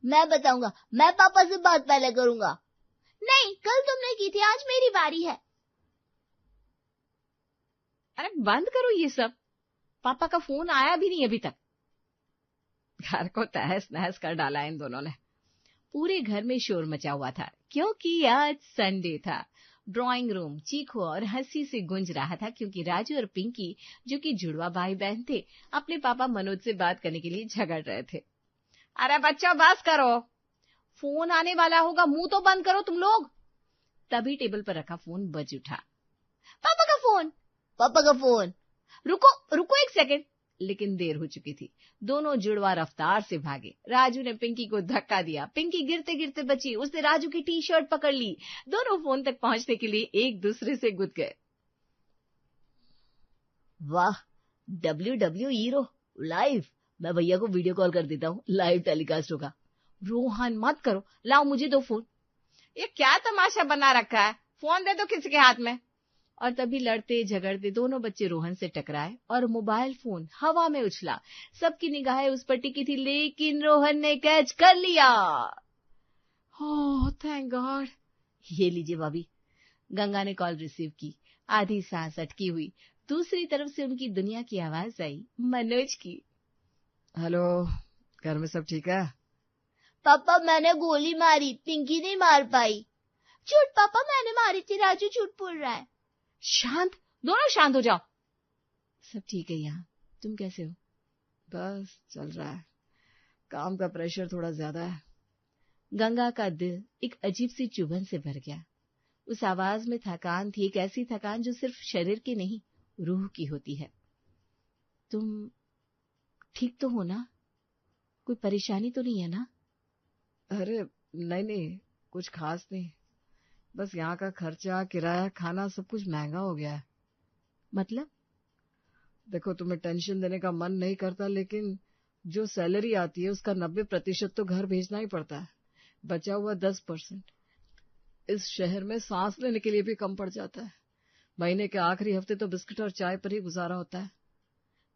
मैं बताऊंगा, मैं पापा से बात पहले करूंगा। नहीं, कल तुमने की थी, आज मेरी बारी है। अरे बंद करो ये सब, पापा का फोन आया भी नहीं अभी तक। घर को तहस नहस कर डाला इन दोनों ने। पूरे घर में शोर मचा हुआ था क्योंकि आज संडे था। ड्राइंग रूम चीखों और हंसी से गूंज रहा था क्योंकि राजू और पिंकी, जो कि जुड़वा भाई बहन थे, अपने पापा मनोज से बात करने के लिए झगड़ रहे थे। अरे बच्चों बस करो, फोन आने वाला होगा, मुंह तो बंद करो तुम लोग। तभी टेबल पर रखा फोन बज उठा। पापा का फोन, पापा का फोन। रुको रुको एक सेकंड। लेकिन देर हो चुकी थी। दोनों जुड़वा रफ्तार से भागे। राजू ने पिंकी को धक्का दिया। पिंकी गिरते गिरते बची। उसने राजू की टी शर्ट पकड़ ली। दोनों फोन तक पहुंचने के लिए एक दूसरे से गुद गए। वाह, WWE हीरो लाइव। मैं भैया को वीडियो कॉल कर देता हूँ, लाइव टेलीकास्ट होगा। रोहन मत करो, लाओ मुझे दो फोन। ये क्या तमाशा बना रखा है, फोन दे दो किसी के हाथ में। और तभी लड़ते झगड़ते दोनों बच्चे रोहन से टकराए और मोबाइल फोन हवा में उछला। सबकी निगाहें उस पर टिकी थी, लेकिन रोहन ने कैच कर लिया। Oh thank God. ये लीजिए भाभी। गंगा ने कॉल रिसीव की। आधी सांस अटकी हुई। दूसरी तरफ से उनकी दुनिया की आवाज आई, मनोज की। हेलो, घर में सब ठीक है? पापा मैंने गोली मारी, पिंकी नहीं मार पाई। झूठ पापा, मैंने मारी थी, राजू झूठ बोल रहा है। शांत, दोनों शांत हो जाओ। सब ठीक है यहाँ, तुम कैसे हो? बस चल रहा है, काम का प्रेशर थोड़ा ज्यादा है। गंगा का दिल एक अजीब सी चुभन से भर गया। उस आवाज में थकान थी, एक ऐसी थकान जो सिर्फ शरीर की नहीं, रूह की होती है। तुम ठीक तो हो ना? कोई परेशानी तो नहीं है ना? अरे नहीं, कुछ खास नहीं। बस यहाँ का खर्चा, किराया, खाना सब कुछ महंगा हो गया है। मतलब? देखो, तुम्हें टेंशन देने का मन नहीं करता, लेकिन जो सैलरी आती है उसका 90% तो घर भेजना ही पड़ता है। बचा हुआ 10% इस शहर में सांस लेने के लिए भी कम पड़ जाता है। महीने के आखिरी हफ्ते तो बिस्किट और चाय पर ही गुजारा होता है।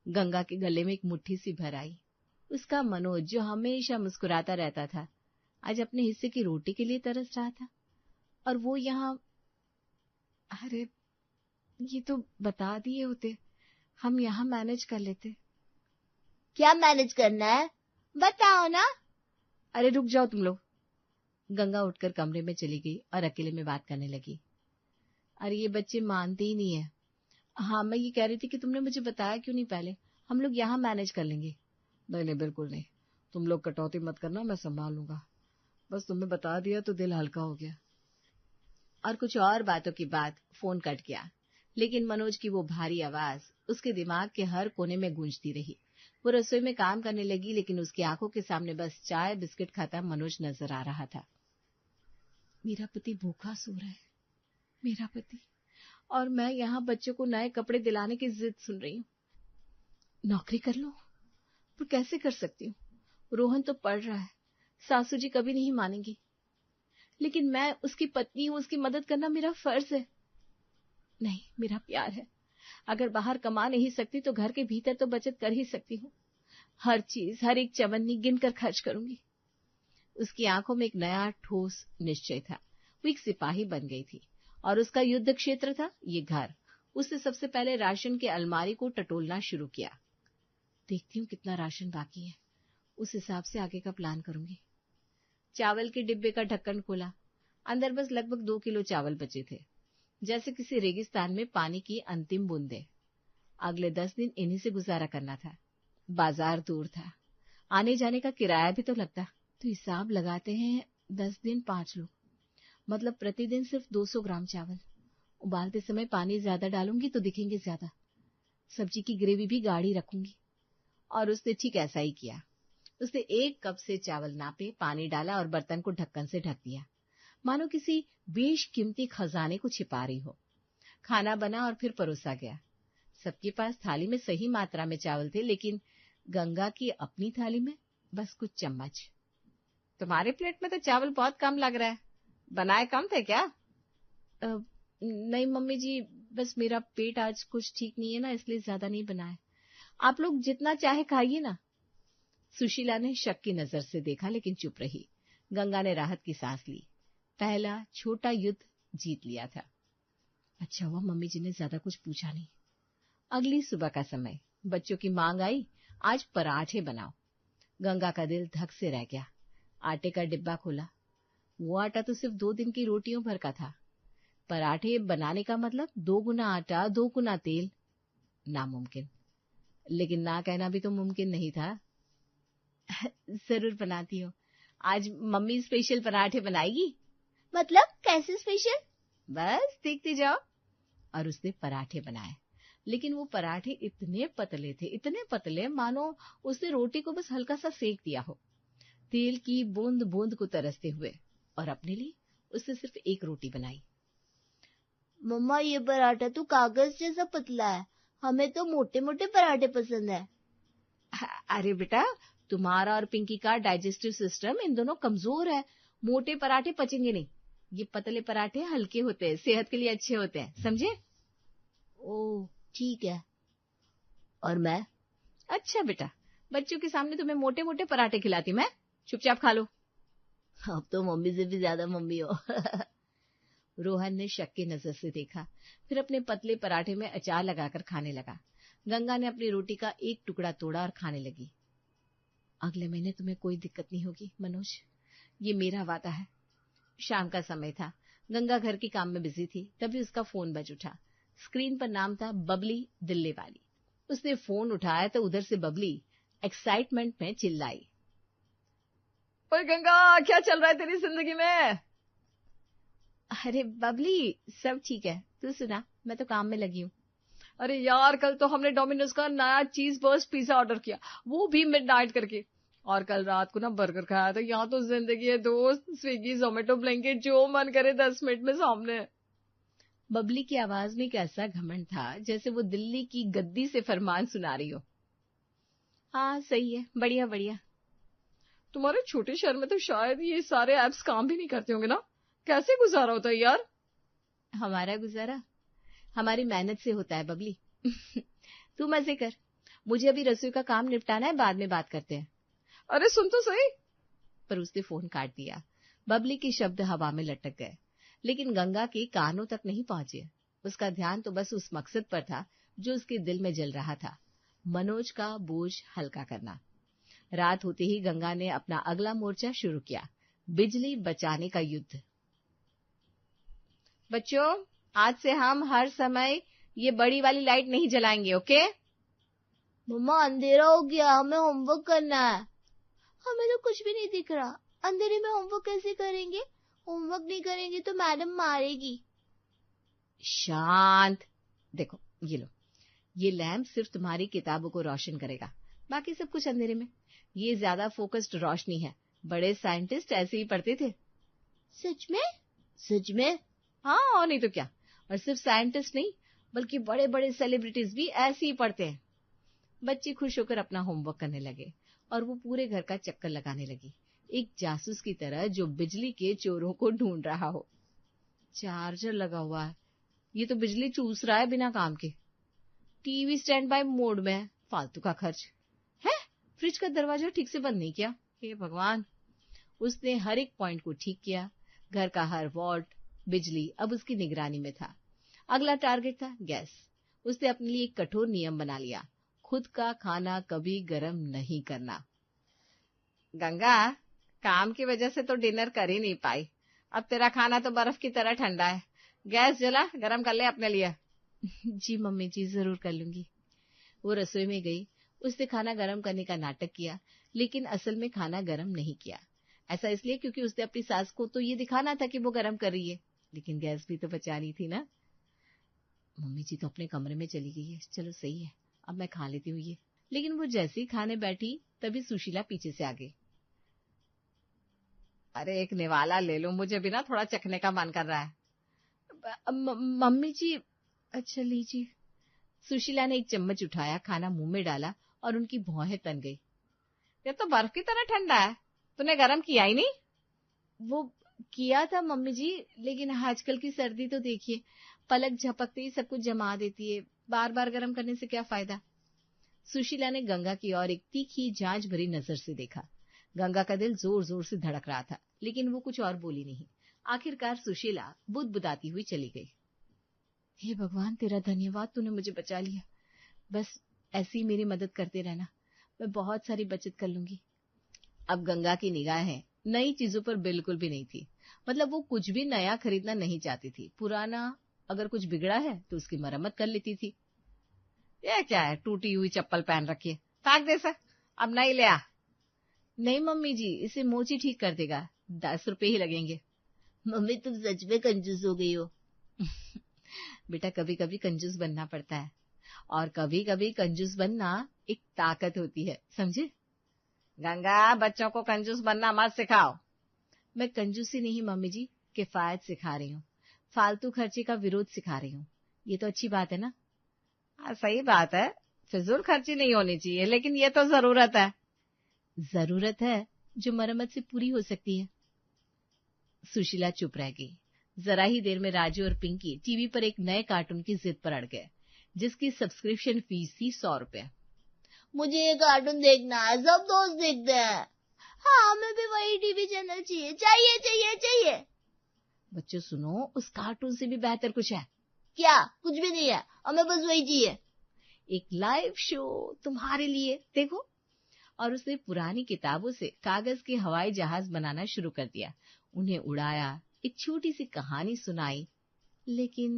गंगा के गले में एक मुट्ठी सी भर आई। उसका मनोज, जो हमेशा मुस्कुराता रहता था, आज अपने हिस्से की रोटी के लिए तरस रहा था। और वो यहाँ। अरे ये तो बता दिए होते, हम यहाँ मैनेज कर लेते। क्या मैनेज करना है, बताओ ना। अरे रुक जाओ तुम लोग। गंगा उठकर कमरे में चली गई और अकेले में बात करने लगी। अरे ये बच्चे मानते ही नहीं है। हाँ, मैं ये कह रही थी कि तुमने मुझे बताया क्यों नहीं पहले, हम लोग यहाँ मैनेज कर लेंगे। नहीं, बिल्कुल नहीं, तुम लोग कटौती मत करना, मैं संभाल लूंगा। बस तुम्हें बता दिया तो दिल हल्का हो गया। और कुछ और बातों के बाद फोन कट गया, लेकिन मनोज की वो भारी आवाज उसके दिमाग के हर कोने में गूंजती रही। वो रसोई में काम करने लगी, लेकिन उसकी आंखों के सामने बस चाय बिस्किट खाता मनोज नजर आ रहा था। मेरा पति भूखा सो रहा है, मेरा पति, और मैं यहाँ बच्चों को नए कपड़े दिलाने की जिद सुन रही हूँ। नौकरी कर लो, पर कैसे कर सकती हूँ? रोहन तो पढ़ रहा है, सासू जी कभी नहीं मानेंगी, लेकिन मैं उसकी पत्नी हूँ, उसकी मदद करना मेरा फर्ज है। नहीं, मेरा प्यार है। अगर बाहर कमा नहीं सकती तो घर के भीतर तो बचत कर ही सकती हूँ। हर चीज, हर एक चवन्नी गिनकर खर्च करूंगी। उसकी आंखों में एक नया ठोस निश्चय था। वो एक सिपाही बन गई थी और उसका युद्ध क्षेत्र था ये घर। उसने सबसे पहले राशन के अलमारी को टटोलना शुरू किया। देखती हूँ कितना राशन बाकी है, उस हिसाब से आगे का प्लान करूंगी। चावल के डिब्बे का ढक्कन खोला। अंदर बस लगभग 2 किलो चावल बचे थे, जैसे किसी रेगिस्तान में पानी की अंतिम बूंदे। अगले 10 दिन इन्हीं से गुजारा करना था। बाजार दूर था, आने जाने का किराया भी तो लगता। तो हिसाब लगाते हैं 10 दिन 5 लोग, मतलब प्रतिदिन सिर्फ 200 ग्राम चावल। उबालते समय पानी ज्यादा डालूंगी तो दिखेंगे ज्यादा। सब्जी की ग्रेवी भी गाढ़ी रखूंगी। और उसने ठीक ऐसा ही किया। उसने 1 कप से चावल नापे, पानी डाला और बर्तन को ढक्कन से ढक दिया, मानो किसी बेशकीमती खजाने को छिपा रही हो। खाना बना और फिर परोसा गया। सबके पास थाली में सही मात्रा में चावल थे, लेकिन गंगा की अपनी थाली में बस कुछ चम्मच। तुम्हारे प्लेट में तो चावल बहुत कम लग रहा है, बनाए कम थे क्या? नहीं मम्मी जी, बस मेरा पेट आज कुछ ठीक नहीं है ना, इसलिए ज्यादा नहीं बनाए। आप लोग जितना चाहे खाइए ना। सुशीला ने शक की नजर से देखा लेकिन चुप रही। गंगा ने राहत की सांस ली। पहला छोटा युद्ध जीत लिया था। अच्छा हुआ मम्मी जी ने ज्यादा कुछ पूछा नहीं। अगली सुबह का समय, बच्चों की मांग आई, आज पराठे बनाओ। गंगा का दिल धक से रह गया। आटे का डिब्बा खोला। वो आटा तो सिर्फ 2 दिन की रोटियों भर का था। पराठे बनाने का मतलब 2 गुना आटा, 2 गुना तेल। नामुमकिन। लेकिन ना कहना भी तो मुमकिन नहीं था। जरूर बनाती हूँ। आज मम्मी स्पेशल पराठे बनाएगी। मतलब कैसे स्पेशल? बस देखते जाओ। और उसने पराठे बनाए, लेकिन वो पराठे इतने पतले थे, इतने पतले, मानो उसने रोटी को बस हल्का सा सेक दिया हो, तेल की बूंद बूंद को तरसते हुए। और अपने लिए उसने सिर्फ 1 रोटी बनाई। मम्मा, ये पराठा तो कागज जैसा पतला है। हमें तो मोटे मोटे पराठे पसंद है। अरे बेटा, तुम्हारा और पिंकी का डाइजेस्टिव सिस्टम इन दोनों कमजोर है। मोटे पराठे पचेंगे नहीं। ये पतले पराठे हल्के होते हैं, सेहत के लिए अच्छे होते हैं, समझे? ओह ठीक है। और मैं? अच्छा बेटा, बच्चों के सामने तुम्हें मोटे मोटे पराठे खिलाती मैं। चुपचाप खा लो। अब तो मम्मी से भी ज्यादा मम्मी हो। रोहन ने शक की नजर से देखा, फिर अपने पतले पराठे में अचार लगाकर खाने लगा। गंगा ने अपनी रोटी का 1 टुकड़ा तोड़ा और खाने लगी। अगले महीने तुम्हें कोई दिक्कत नहीं होगी मनोज, ये मेरा वादा है। शाम का समय था। गंगा घर के काम में बिजी थी, तभी उसका फोन बज उठा। स्क्रीन पर नाम था बबली दिल्ली वाली। उसने फोन उठाया तो उधर से बबली एक्साइटमेंट में चिल्लाई, ओए गंगा, क्या चल रहा है तेरी जिंदगी में? अरे बबली, सब ठीक है, तू सुना, मैं तो काम में लगी हूँ। अरे यार, कल तो हमने डोमिनोज का नया चीज बर्स्ट पिज्जा ऑर्डर किया, वो भी मिडनाइट करके। और कल रात को ना बर्गर खाया था। यहाँ तो जिंदगी है दोस्त, स्विगी, जोमेटो, ब्लिंकिट, जो मन करे 10 मिनट में सामने। बबली की आवाज में एक ऐसा घमंड था जैसे वो दिल्ली की गद्दी से फरमान सुना रही हो। हाँ सही है, बढ़िया बढ़िया। तुम्हारे छोटे शहर में तो शायद ये सारे एप्स काम भी नहीं करते होंगे ना? कैसे गुजारा होता है यार? हमारा गुजारा हमारी मेहनत से होता है बबली। तू मजे कर, मुझे अभी रसोई का काम निपटाना है, बाद में बात करते हैं। अरे सुन तो सही। पर उसने फोन काट दिया। बबली के शब्द हवा में लटक गए, लेकिन गंगा के कानों तक नहीं पहुंचे। उसका ध्यान तो बस उस मकसद पर था जो उसके दिल में जल रहा था, मनोज का बोझ हल्का करना। रात होते ही गंगा ने अपना अगला मोर्चा शुरू किया, बिजली बचाने का युद्ध। बच्चों, आज से हम हर समय ये बड़ी वाली लाइट नहीं जलाएंगे, ओके? मम्मा, अंधेरा हो गया, हमें होमवर्क करना है। हमें तो कुछ भी नहीं दिख रहा। अंधेरे में होमवर्क कैसे करेंगे? होमवर्क नहीं करेंगे तो मैडम मारेगी। शांत। देखो ये लो, ये लैंप सिर्फ तुम्हारी किताबों को रोशन करेगा, बाकी सब कुछ अंधेरे में। ये ज्यादा फोकस्ड रोशनी है। बड़े साइंटिस्ट ऐसे ही पढ़ते थे। सच में? सच में? हाँ, और नहीं तो क्या। और सिर्फ साइंटिस्ट नहीं, बल्कि बड़े बड़े सेलिब्रिटीज भी ऐसे ही पढ़ते हैं। बच्चे खुश होकर अपना होमवर्क करने लगे और वो पूरे घर का चक्कर लगाने लगी, एक जासूस की तरह जो बिजली के चोरों को ढूंढ रहा हो। चार्जर लगा हुआ है, ये तो बिजली चूस रहा है बिना काम के। टीवी स्टैंड बाय मोड में है, फालतू का खर्च है। फ्रिज का दरवाजा ठीक से बंद नहीं किया, हे भगवान। उसने हर एक पॉइंट को ठीक किया। घर का हर वार्ड बिजली अब उसकी निगरानी में था। अगला टारगेट था गैस। उसने अपने लिए एक कठोर नियम बना लिया, खुद का खाना कभी गर्म नहीं करना। गंगा, काम की वजह से तो डिनर कर ही नहीं पाई, अब तेरा खाना तो बर्फ की तरह ठंडा है। गैस जला, गरम कर ले अपने लिए। जी मम्मी जी, जरूर कर लूंगी। वो रसोई में गई। उसने खाना गरम करने का नाटक किया, लेकिन असल में खाना गरम नहीं किया। ऐसा इसलिए क्योंकि उसने अपनी सास को तो ये दिखाना था कि वो गरम कर रही है, लेकिन गैस भी तो बचानी थी ना। मम्मी जी तो अपने कमरे में चली गई है, चलो सही है, अब मैं खा लेती हूँ ये। लेकिन वो जैसे ही खाने बैठी तभी सुशीला पीछे से आ गई। अरे एक निवाला ले लो, मुझे भी ना थोड़ा चखने का मन कर रहा है। मम्मी जी, अच्छा लीजिए। सुशीला ने एक चम्मच उठाया, खाना मुंह में डाला और उनकी भौहें तन गई। ये तो बर्फ की तरह ठंडा है, तूने गरम किया ही नहीं। वो किया था मम्मी जी, लेकिन आजकल की सर्दी तो देखिए, पलक झपकते ही सब कुछ जमा देती है, बार बार गर्म करने से क्या फायदा। सुशीला ने गंगा की ओर एक तीखी जांच भरी नजर से देखा। गंगा का दिल जोर जोर से धड़क रहा था, लेकिन वो कुछ और बोली नहीं। आखिरकार सुशीला बुदबुदाती हुई चली गई। हे भगवान, तेरा धन्यवाद, तूने मुझे बचा लिया। बस ऐसी मेरी मदद करते रहना, मैं बहुत सारी बचत कर लूंगी। अब गंगा की निगाहें नई चीजों पर बिल्कुल भी नहीं थी। मतलब वो कुछ भी नया खरीदना नहीं चाहती थी। पुराना अगर कुछ बिगड़ा है तो उसकी मरम्मत कर लेती थी। यह क्या है, टूटी हुई चप्पल पहन रखी है, फेंक दे सर, अब नहीं ले आ। नहीं मम्मी जी, इसे मोची ठीक कर देगा, 10 रुपए ही लगेंगे। मम्मी तुम सच में कंजूस हो गई हो। बेटा, कभी कभी कंजूस बनना पड़ता है, और कभी कभी कंजूस बनना एक ताकत होती है, समझे? गंगा, बच्चों को कंजूस बनना मत सिखाओ। मैं कंजूसी नहीं मम्मी जी, किफायत सिखा रही हूँ, फालतू खर्चे का विरोध सिखा रही हूँ। ये तो अच्छी बात है ना? सही बात है, फिजूल खर्ची नहीं होनी चाहिए, लेकिन ये तो जरूरत है। जरूरत है जो मरम्मत से पूरी हो सकती है। सुशीला चुप रह गई। जरा ही देर में राजू और पिंकी टीवी पर एक नए कार्टून की जिद पर अड़ गए, जिसकी सब्सक्रिप्शन फीस थी 100 रुपए। मुझे ये कार्टून देखना है, सब दोस्त देखते हैं। हाँ, हमें भी वही टीवी चैनल चाहिए, चाहिए चाहिए चाहिए। बच्चों सुनो, उस कार्टून से भी बेहतर कुछ है। क्या? कुछ भी नहीं है, हमें बस वही चाहिए। एक लाइव शो तुम्हारे लिए, देखो। और उसने पुरानी किताबों से कागज के हवाई जहाज बनाना शुरू कर दिया, उन्हें उड़ाया, एक छोटी सी कहानी सुनाई। लेकिन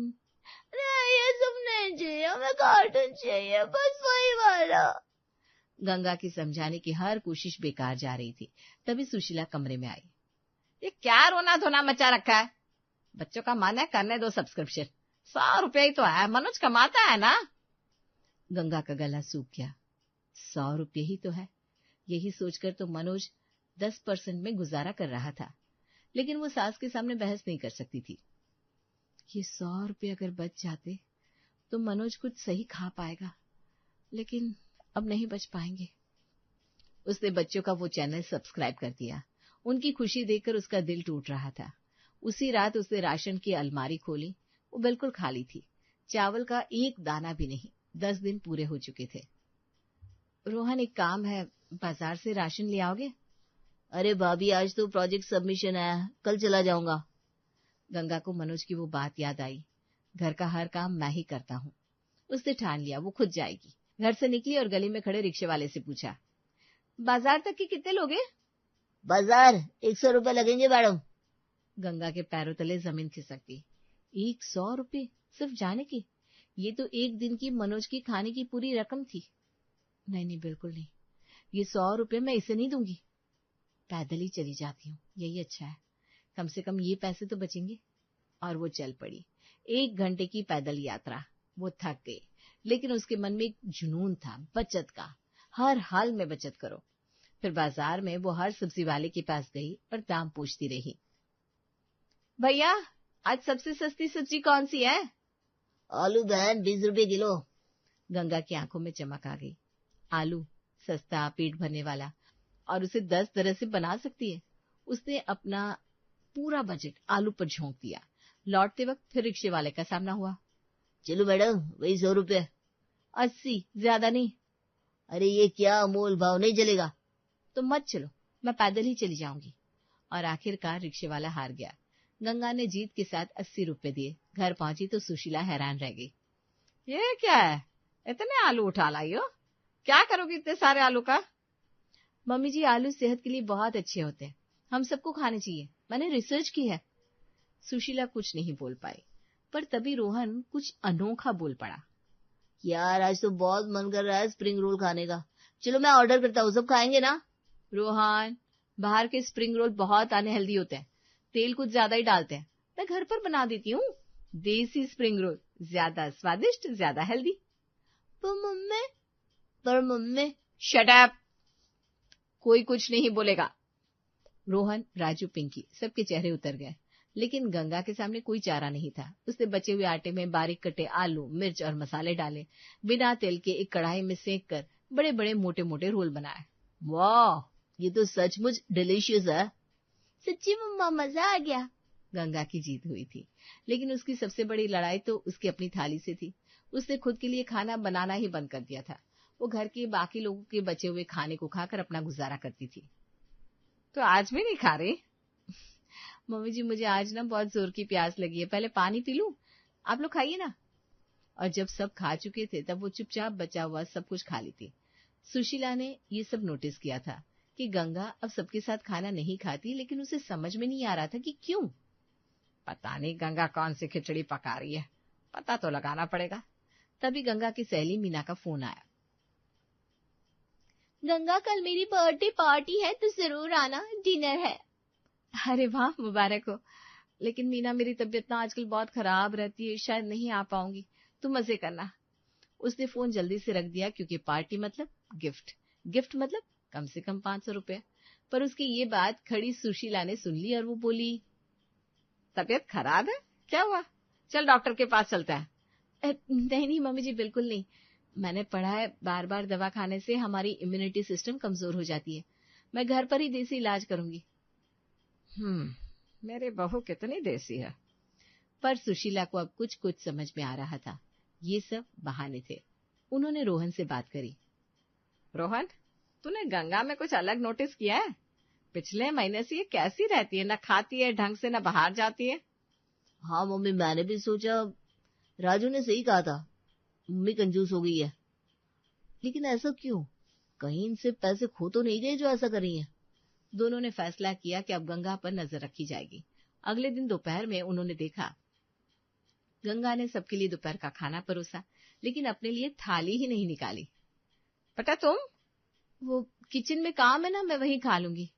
नहीं, ये सब नहीं चाहिए, हमें कार्टून चाहिए, बस वही वाला। गंगा की समझाने की हर कोशिश बेकार जा रही थी। तभी सुशीला कमरे में आई। ये क्या रोना धोना मचा रखा है? बच्चों का मन है, करने दो सब्सक्रिप्शन, 100 रुपया ही तो है, मनोज कमाता है ना। गंगा का गला सूख गया। 100 रुपये ही तो है, यही सोचकर तो मनोज 10% में गुजारा कर रहा था, लेकिन वो सास के सामने बहस नहीं कर सकती थी। ये 100 रुपये अगर बच जाते तो मनोज कुछ सही खा पाएगा, लेकिन अब नहीं बच पाएंगे। उसने बच्चों का वो चैनल सब्सक्राइब कर दिया। उनकी खुशी देखकर उसका दिल टूट रहा था। उसी रात उसने राशन की अलमारी खोली, वो बिल्कुल खाली थी, चावल का एक दाना भी नहीं। 10 दिन पूरे हो चुके थे। रोहन, एक काम है, बाजार से राशन ले आओगे? अरे भाभी, आज तो प्रोजेक्ट सबमिशन है, कल चला जाऊंगा। गंगा को मनोज की वो बात याद आई। घर का हर काम मैं ही करता हूँ। उसने ठान लिया वो खुद जाएगी। घर से निकली और गली में खड़े रिक्शे वाले से पूछा, बाजार तक के कितने लोगे? बाजार 100 रुपए लगेंगे मैडम। गंगा के पैरों तले जमीन खिसक गई। 100 रुपए सिर्फ जाने की? ये तो एक दिन की मनोज की खाने की पूरी रकम थी। नहीं, बिल्कुल नहीं, ये 100 रुपए मैं इसे नहीं दूंगी। पैदल ही चली जाती हूँ, यही अच्छा है, कम से कम ये पैसे तो बचेंगे। और वो चल पड़ी। 1 घंटे की पैदल यात्रा। वो थक गई, लेकिन उसके मन में एक जुनून था बचत का, हर हाल में बचत करो। फिर बाजार में वो हर सब्जी वाले के पास गई और दाम पूछती रही। भैया, आज सबसे सस्ती सब्जी कौन सी है? आलू बहन, 20 रुपए किलो। गंगा की आंखों में चमक आ गई। आलू सस्ता, पेट भरने वाला, और उसे 10 तरह से बना सकती है। उसने अपना पूरा बजट आलू पर झोंक दिया। लौटते वक्त फिर रिक्शे वाले का सामना हुआ। चलो मैडम, वही 100 रुपए। 80, ज्यादा नहीं। अरे ये क्या, मोल भाव नहीं चलेगा। तो मत चलो, मैं पैदल ही चली जाऊंगी। और आखिरकार रिक्शे वाला हार गया। गंगा ने जीत के साथ 80 रुपए दिए। घर पहुंची तो सुशीला हैरान रह गई। ये क्या है, इतने आलू उठा लाई हो, क्या करोगी इतने सारे आलू का? मम्मी जी, आलू सेहत के लिए बहुत अच्छे होते हैं, हम सबको खाने चाहिए, मैंने रिसर्च की है। सुशीला कुछ नहीं बोल पाई, पर तभी रोहन कुछ अनोखा बोल पड़ा। यार, आज तो बहुत मन कर रहा है स्प्रिंग रोल खाने का, चलो मैं ऑर्डर करता हूँ, सब खाएंगे ना? रोहन, बाहर के स्प्रिंग रोल बहुत अनहेल्दी होते हैं, तेल कुछ ज्यादा ही डालते हैं। मैं घर पर बना देती हूँ, देसी स्प्रिंग रोल, ज्यादा स्वादिष्ट, ज्यादा हेल्दी। पर मम्मी। शट अप, कोई कुछ नहीं बोलेगा। रोहन, राजू, पिंकी सबके चेहरे उतर गए, लेकिन गंगा के सामने कोई चारा नहीं था। उसने बचे हुए आटे में बारीक कटे आलू, मिर्च और मसाले डाले, बिना तेल के एक कढ़ाई में सेक कर बड़े बड़े मोटे मोटे रोल बनाए। वाह, ये तो सचमुच डिलीशियस है। सच्ची मम्मा, मजा आ गया। गंगा की जीत हुई थी, लेकिन उसकी सबसे बड़ी लड़ाई तो उसकी अपनी थाली से थी। उसने खुद के लिए खाना बनाना ही बंद कर दिया था। वो घर के बाकी लोगों के बचे हुए खाने को खाकर अपना गुजारा करती थी। तो आज भी नहीं खा रही? मम्मी जी, मुझे आज ना बहुत जोर की प्यास लगी है, पहले पानी पी लूं? आप लोग खाइए ना। और जब सब खा चुके थे तब वो चुपचाप बचा हुआ सब कुछ खा ली थी। सुशीला ने ये सब नोटिस किया था कि गंगा अब सबके साथ खाना नहीं खाती, लेकिन उसे समझ में नहीं आ रहा था कि क्यों। पता नहीं गंगा कौन सी खिचड़ी पका रही है, पता तो लगाना पड़ेगा। तभी गंगा की सहेली मीना का फोन आया। गंगा, कल मेरी बर्थडे पार्टी है तो जरूर आना, डिनर है। अरे वाह, मुबारक हो। लेकिन मीना, मेरी तबीयत ना आजकल बहुत खराब रहती है, शायद नहीं आ पाऊंगी, तुम मजे करना। उसने फोन जल्दी से रख दिया, क्योंकि पार्टी मतलब गिफ्ट, गिफ्ट मतलब कम से कम 500 रुपए। पर उसकी ये बात खड़ी सुशीला ने सुन ली और वो बोली, तबीयत खराब है? क्या हुआ? चल डॉक्टर के पास चलता है। नहीं नहीं मम्मी जी, बिल्कुल नहीं। मैंने पढ़ा है बार बार दवा खाने से हमारी इम्यूनिटी सिस्टम कमजोर हो जाती है। मैं घर पर ही देसी इलाज करूंगी। मेरी बहू कितनी देसी है। पर सुशीला को अब कुछ कुछ समझ में आ रहा था, ये सब बहाने थे। उन्होंने रोहन से बात करी। रोहन, तूने गंगा में कुछ अलग नोटिस किया है? पिछले महीने से ये कैसी रहती है, न खाती है ढंग से, न बाहर जाती है। हाँ मम्मी, मैंने भी सोचा, राजू ने सही कहा था, मम्मी कंजूस हो गई है। लेकिन ऐसा क्यों? कहीं इनसे पैसे खो तो नहीं गए जो ऐसा कर रही है? दोनों ने फैसला किया कि अब गंगा पर नजर रखी जाएगी। अगले दिन दोपहर में उन्होंने देखा, गंगा ने सबके लिए दोपहर का खाना परोसा, लेकिन अपने लिए थाली ही नहीं निकाली। बेटा तुम? वो किचन में काम है ना, मैं वहीं खा लूंगी।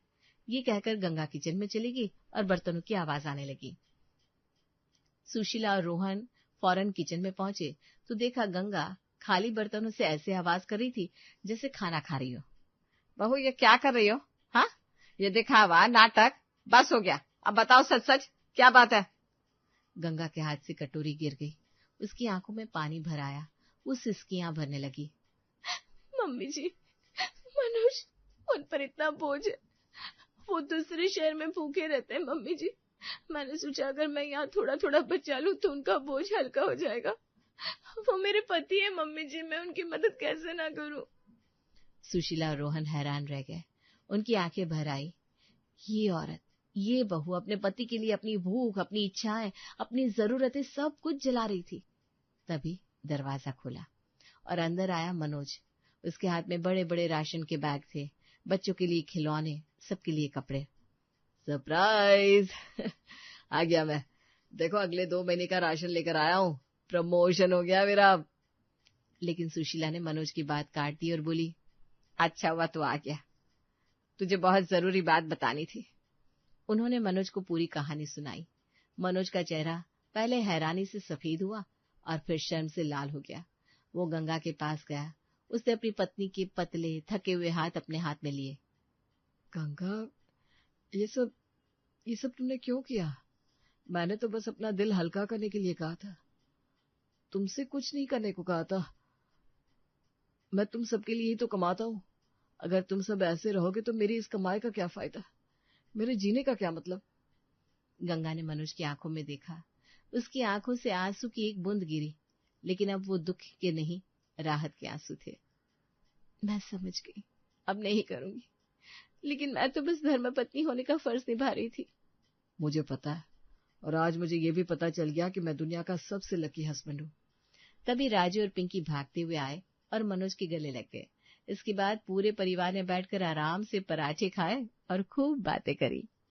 ये कहकर गंगा किचन में चली गई और बर्तनों की आवाज आने लगी। सुशीला और रोहन फौरन किचन में पहुंचे तो देखा गंगा खाली बर्तनों से ऐसे आवाज कर रही थी जैसे खाना खा रही हो। बहू, ये क्या कर रही हो? हाँ, ये दिखावा, नाटक बस हो गया। अब बताओ सच सच क्या बात है? गंगा के हाथ से कटोरी गिर गई, उसकी आंखों में पानी भर आया, वो सिसकियां भरने लगी। मम्मी जी, मनोज, उन पर इतना बोझ है, वो दूसरे शहर में भूखे रहते हैं। मम्मी जी, मैंने सोचा अगर मैं यहाँ थोड़ा थोड़ा बचा लूं तो उनका बोझ हल्का हो जाएगा। वो मेरे पति है मम्मी जी, मैं उनकी मदद कैसे ना करूं? सुशीला और रोहन हैरान रह गए, उनकी आंखें भर आई। ये औरत, ये बहू अपने पति के लिए अपनी भूख, अपनी इच्छाएं, अपनी जरूरतें सब कुछ जला रही थी। तभी दरवाजा खुला और अंदर आया मनोज। उसके हाथ में बड़े बड़े राशन के बैग थे, बच्चों के लिए खिलौने, सबके लिए कपड़े। सरप्राइज! आ गया मैं। देखो, अगले 2 महीने का राशन लेकर आया हूँ। प्रमोशन हो गया मेरा। लेकिन सुशीला ने मनोज की बात काट दी और बोली, अच्छा हुआ तू आ गया, तुझे बहुत जरूरी बात बतानी थी। उन्होंने मनोज को पूरी कहानी सुनाई। मनोज का चेहरा पहले हैरानी से सफेद हुआ और फिर शर्म से लाल हो गया। वो गंगा के पास गया, उसने अपनी पत्नी के पतले थके हुए हाथ अपने हाथ में लिए। गंगा, ये सब तुमने क्यों किया? मैंने तो बस अपना दिल हल्का करने के लिए कहा था, तुमसे कुछ नहीं करने को कहा था। मैं तुम सबके लिए ही तो कमाता हूँ। अगर तुम सब ऐसे रहोगे तो मेरी इस कमाई का क्या फायदा, मेरे जीने का क्या मतलब? गंगा ने मनोज की आंखों में देखा, उसकी आंखों से आंसू की एक बूंद गिरी, लेकिन अब वो दुख के नहीं, राहत के आंसू थे। मैं समझ गई, अब नहीं करूंगी, लेकिन मैं तो बस धर्मपत्नी होने का फर्ज निभा रही थी। मुझे पता है, और आज मुझे ये भी पता चल गया कि मैं दुनिया का सबसे लकी हस्बैंड हूँ। तभी राजू और पिंकी भागते हुए आए और मनोज के गले लग गए। इसके बाद पूरे परिवार ने बैठकर आराम से पराठे खाए और खूब बातें करी।